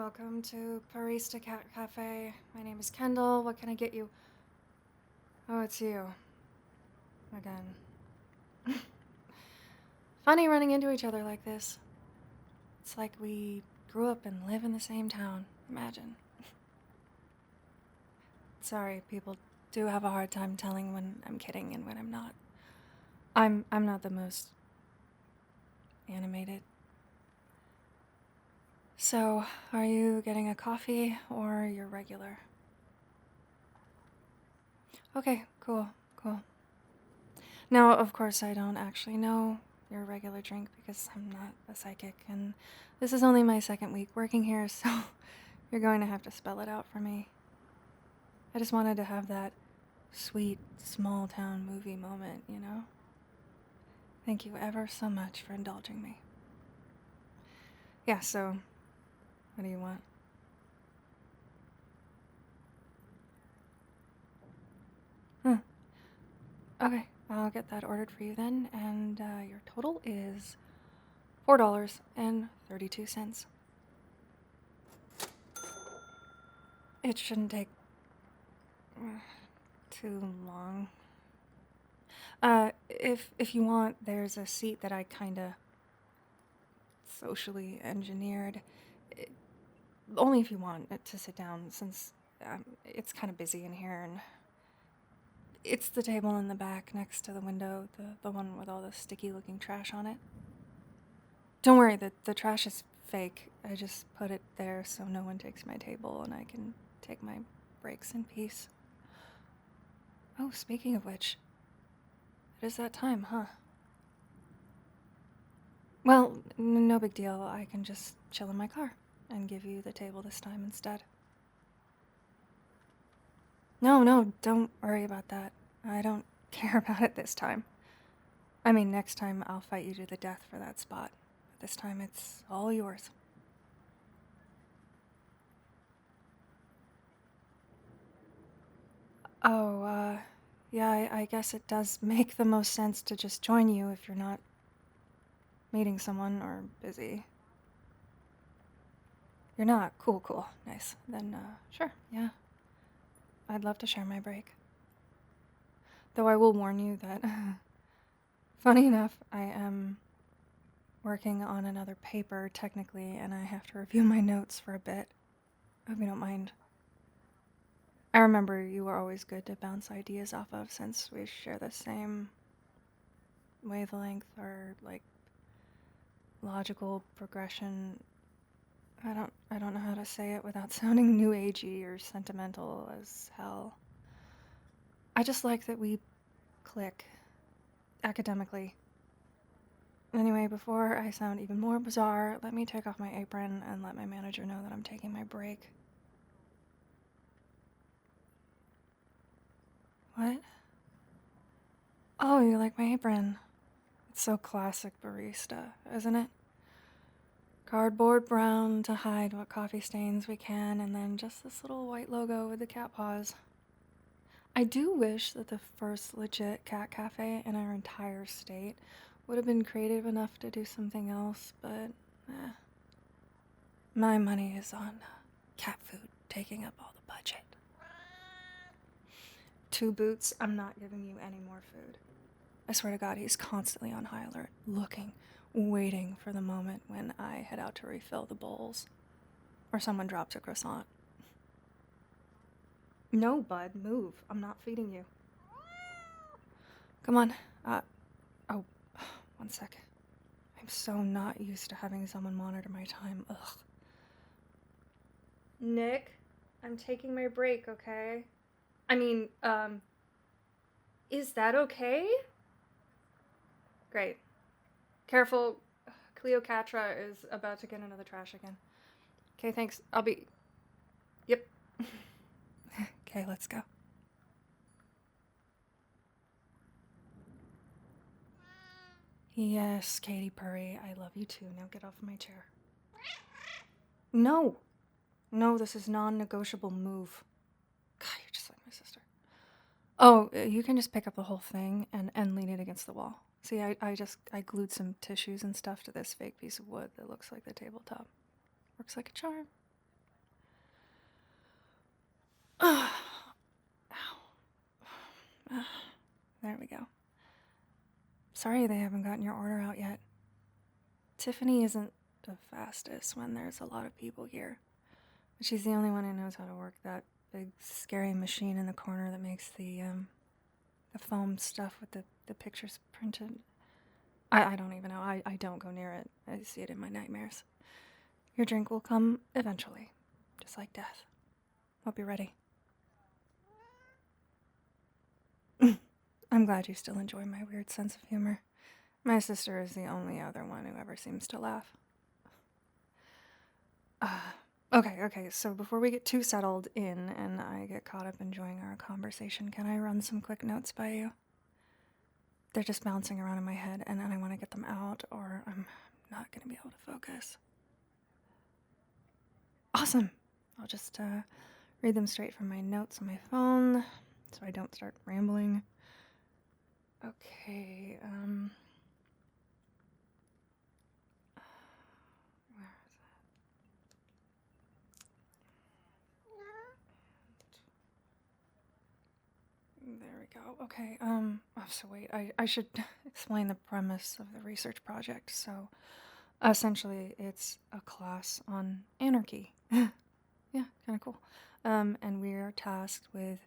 welcome to Barista Cat Cafe. My name is Kendall. What can I get you? Oh, it's you. Again. Funny running into each other like this. It's like we grew up and live in the same town. Imagine. Sorry, people do have a hard time telling when I'm kidding and when I'm not. I'm not the most animated. So, are you getting a coffee or your regular? Okay, cool. Now, of course, I don't actually know your regular drink because I'm not a psychic, and this is only my second week working here, so you're going to have to spell it out for me. I just wanted to have that sweet, small-town movie moment, you know? Thank you ever so much for indulging me. Yeah, so, what do you want? Okay, I'll get that ordered for you then, and your total is $4.32. It shouldn't take too long. If you want, there's a seat that I kinda socially engineered. It, only if you want it to sit down, since it's kind of busy in here, and it's the table in the back next to the window, the one with all the sticky-looking trash on it. Don't worry, the trash is fake. I just put it there so no one takes my table and I can take my breaks in peace. Oh, speaking of which, it is that time, huh? Well, no big deal. I can just chill in my car and give you the table this time instead. No, don't worry about that. I don't care about it this time. I mean, next time I'll fight you to the death for that spot. But this time it's all yours. Oh, yeah, I guess it does make the most sense to just join you if you're not meeting someone or busy. You're not? Cool. Nice. Then, sure, yeah. I'd love to share my break. Though I will warn you that, funny enough, I am working on another paper, technically, and I have to review my notes for a bit. Hope you don't mind. I remember you were always good to bounce ideas off of since we share the same wavelength or, like, logical progression. I don't know how to say it without sounding new agey or sentimental as hell. I just like that we click academically. Anyway, before I sound even more bizarre, let me take off my apron and let my manager know that I'm taking my break. What? Oh, you like my apron? It's so classic barista, isn't it? Cardboard brown to hide what coffee stains we can, and then just this little white logo with the cat paws. I do wish that the first legit cat cafe in our entire state would have been creative enough to do something else, but my money is on cat food taking up all the budget. 2 boots, I'm not giving you any more food. I swear to God, he's constantly on high alert, looking, waiting for the moment when I head out to refill the bowls. Or someone drops a croissant. No, bud, move. I'm not feeding you. Come on. Oh, 1 sec. I'm so not used to having someone monitor my time. Ugh. Nick, I'm taking my break, okay? I mean, is that okay? Great. Careful, Cleopatra is about to get into the trash again. Okay, thanks. I'll be... Yep. Okay, let's go. Yes, Katy Perry, I love you too. Now get off my chair. No, this is non-negotiable move. God, you're just like my sister. Oh, you can just pick up the whole thing and lean it against the wall. See, I glued some tissues and stuff to this fake piece of wood that looks like the tabletop. Works like a charm. Ow. There we go. Sorry they haven't gotten your order out yet. Tiffany isn't the fastest when there's a lot of people here. But she's the only one who knows how to work that big scary machine in the corner that makes the foam stuff with the pictures printed. I don't even know. I don't go near it. I see it in my nightmares. Your drink will come eventually, just like death. Hope you're ready. I'm glad you still enjoy my weird sense of humor. My sister is the only other one who ever seems to laugh. Okay, so before we get too settled in and I get caught up enjoying our conversation, can I run some quick notes by you? They're just bouncing around in my head and I want to get them out or I'm not going to be able to focus. Awesome! I'll just read them straight from my notes on my phone so I don't start rambling. Okay, where is it? There we go. Okay, so wait, I should explain the premise of the research project. So, essentially, it's a class on anarchy. Yeah, kind of cool. And we're tasked with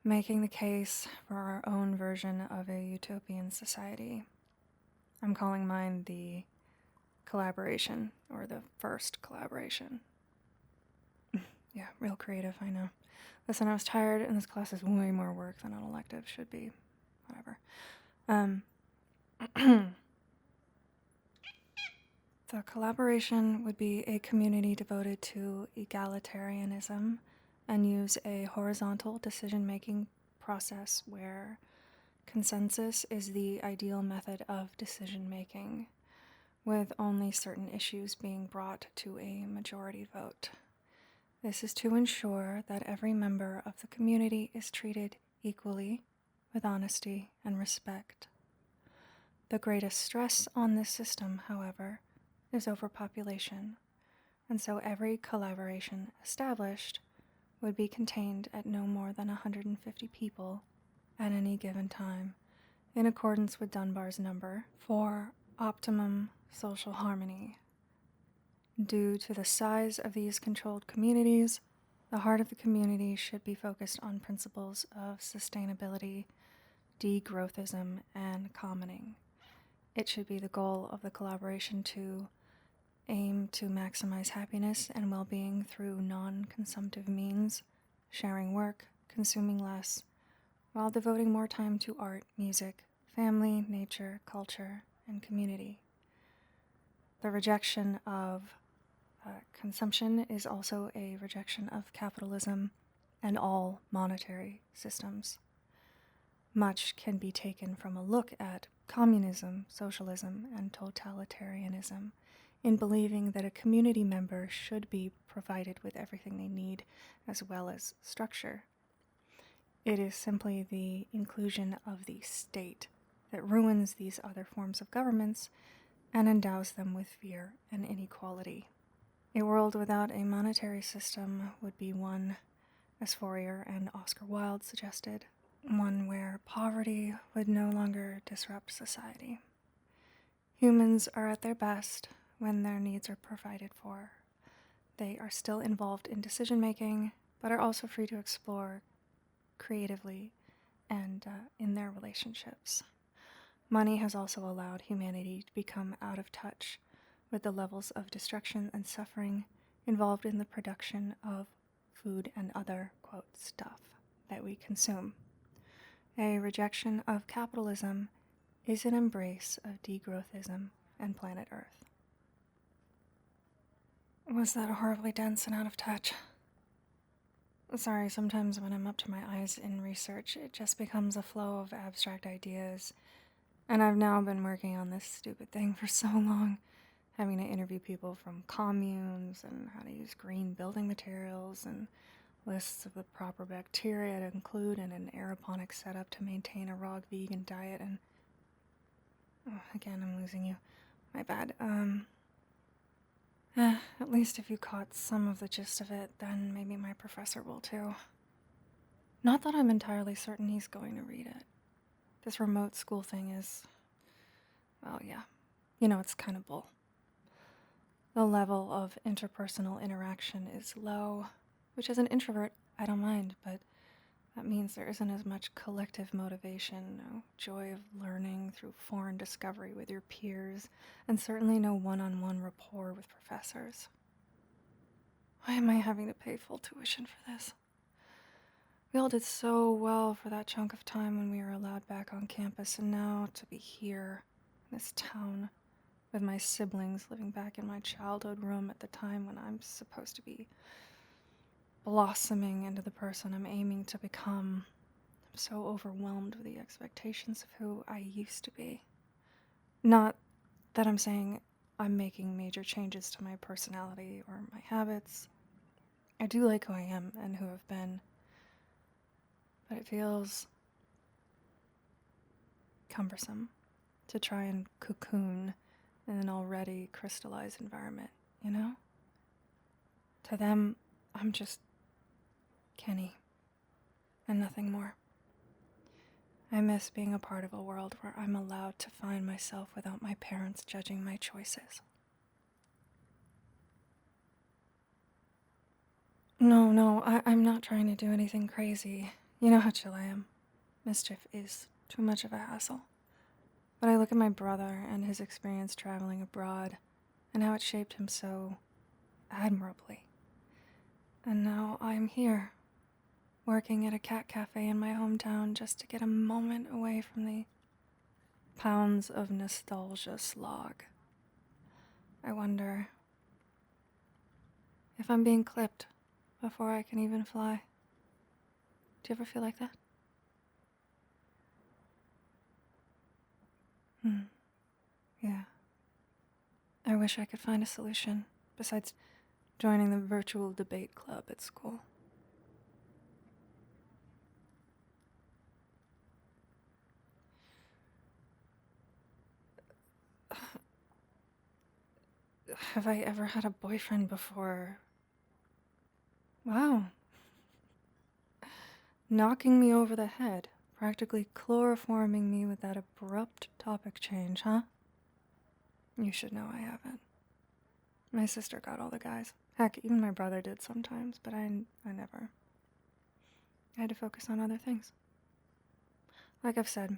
making the case for our own version of a utopian society. I'm calling mine the collaboration, or the first collaboration. Yeah, real creative, I know. Listen, I was tired, and this class is way more work than an elective should be. Whatever. The collaboration would be a community devoted to egalitarianism and use a horizontal decision-making process where consensus is the ideal method of decision-making, with only certain issues being brought to a majority vote. This is to ensure that every member of the community is treated equally, with honesty and respect. The greatest stress on this system, however, is overpopulation, and so every collaboration established would be contained at no more than 150 people at any given time, in accordance with Dunbar's number, for optimum social harmony. Due to the size of these controlled communities, the heart of the community should be focused on principles of sustainability, degrowthism, and commoning. It should be the goal of the collaboration to aim to maximize happiness and well-being through non-consumptive means, sharing work, consuming less, while devoting more time to art, music, family, nature, culture, and community. The rejection of consumption is also a rejection of capitalism and all monetary systems. Much can be taken from a look at communism, socialism, and totalitarianism in believing that a community member should be provided with everything they need as well as structure. It is simply the inclusion of the state that ruins these other forms of governments and endows them with fear and inequality. A world without a monetary system would be one, as Fourier and Oscar Wilde suggested, one where poverty would no longer disrupt society. Humans are at their best when their needs are provided for. They are still involved in decision-making, but are also free to explore creatively and in their relationships. Money has also allowed humanity to become out of touch with the levels of destruction and suffering involved in the production of food and other, quote, stuff that we consume. A rejection of capitalism is an embrace of degrowthism and planet Earth. Was that horribly dense and out of touch? Sorry, sometimes when I'm up to my eyes in research, it just becomes a flow of abstract ideas. And I've now been working on this stupid thing for so long, having to interview people from communes and how to use green building materials and lists of the proper bacteria to include in an aeroponic setup to maintain a raw vegan diet and... Oh, again, I'm losing you. My bad. At least if you caught some of the gist of it, then maybe my professor will too. Not that I'm entirely certain he's going to read it. This remote school thing is, well, yeah, it's kind of bull. The level of interpersonal interaction is low, which as an introvert, I don't mind, but that means there isn't as much collective motivation, no joy of learning through foreign discovery with your peers, and certainly no one-on-one rapport with professors. Why am I having to pay full tuition for this? We all did so well for that chunk of time when we were allowed back on campus, and now to be here, in this town, with my siblings living back in my childhood room at the time when I'm supposed to be blossoming into the person I'm aiming to become. I'm so overwhelmed with the expectations of who I used to be. Not that I'm saying I'm making major changes to my personality or my habits. I do like who I am and who I've been. But it feels cumbersome to try and cocoon in an already crystallized environment, you know? To them, I'm just Kenny, and nothing more. I miss being a part of a world where I'm allowed to find myself without my parents judging my choices. No, I'm not trying to do anything crazy. You know how chill I am. Mischief is too much of a hassle. But I look at my brother and his experience traveling abroad, and how it shaped him so admirably. And now I'm here, working at a cat cafe in my hometown just to get a moment away from the pounds of nostalgia slog. I wonder if I'm being clipped before I can even fly. Do you ever feel like that? Yeah. I wish I could find a solution, besides joining the virtual debate club at school. Have I ever had a boyfriend before? Wow. Knocking me over the head, practically chloroforming me with that abrupt topic change, huh? You should know I haven't. My sister got all the guys. Heck, even my brother did sometimes, but I never. I had to focus on other things. Like I've said,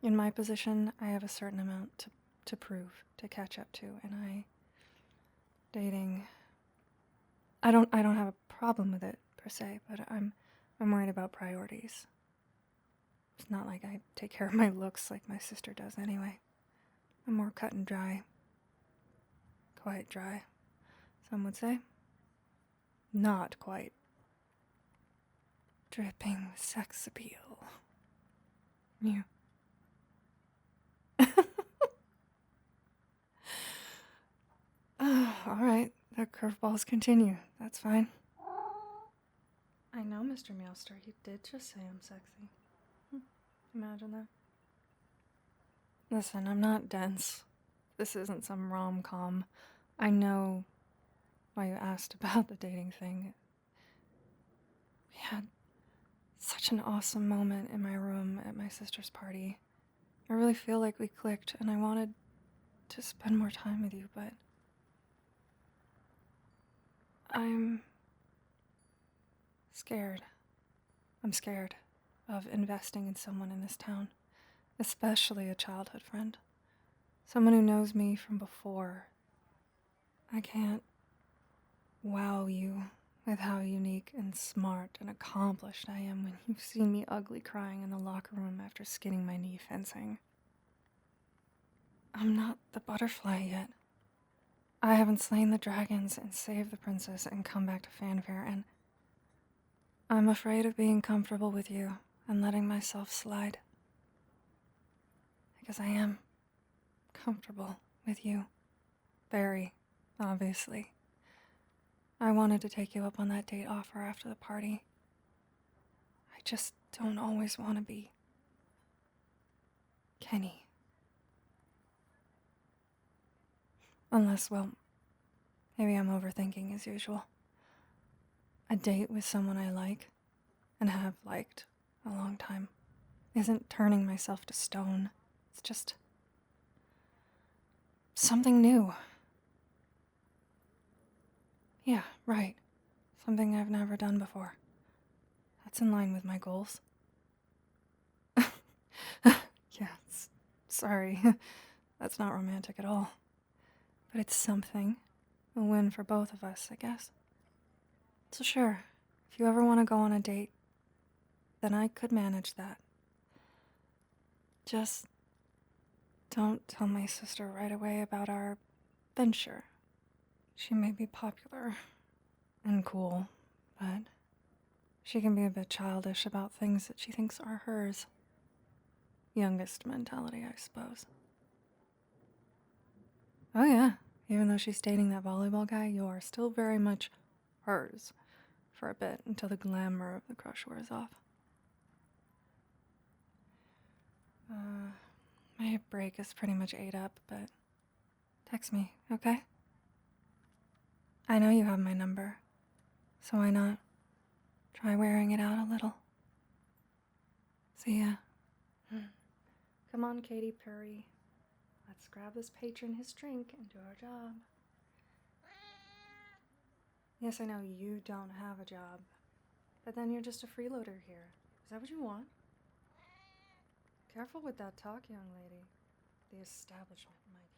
in my position, I have a certain amount to prove, to catch up to, and dating, I don't have a problem with it, per se, but I'm worried about priorities. It's not like I take care of my looks like my sister does anyway. I'm more cut and dry. Quite dry, some would say. Not quite. Dripping with sex appeal. You. Alright, the curveballs continue. That's fine. I know, Mr. Meowster, he did just say I'm sexy. Imagine that. Listen, I'm not dense. This isn't some rom-com. I know why you asked about the dating thing. We had such an awesome moment in my room at my sister's party. I really feel like we clicked, and I wanted to spend more time with you, but I'm scared. I'm scared of investing in someone in this town, especially a childhood friend. Someone who knows me from before. I can't wow you with how unique and smart and accomplished I am when you've seen me ugly crying in the locker room after skinning my knee fencing. I'm not the butterfly yet. I haven't slain the dragons and saved the princess and come back to fanfare, and I'm afraid of being comfortable with you and letting myself slide. Because I am comfortable with you. Very, obviously. I wanted to take you up on that date offer after the party. I just don't always want to be Kenny. Unless, well, maybe I'm overthinking as usual. A date with someone I like? and have liked a long time isn't turning myself to stone. It's just something new. Yeah, right. Something I've never done before. That's in line with my goals. Yeah, sorry. That's not romantic at all. But it's something. A win for both of us, I guess. So sure, if you ever want to go on a date, then I could manage that. Just don't tell my sister right away about our venture. She may be popular and cool, but she can be a bit childish about things that she thinks are hers. Youngest mentality, I suppose. Oh yeah, even though she's dating that volleyball guy, you are still very much hers for a bit until the glamour of the crush wears off. My break is pretty much ate up, but text me, okay? I know you have my number, so why not try wearing it out a little? See ya. Come on, Katy Perry. Let's grab this patron his drink and do our job. Yes, I know you don't have a job, but then you're just a freeloader here. Is that what you want? Careful with that talk, young lady. The establishment might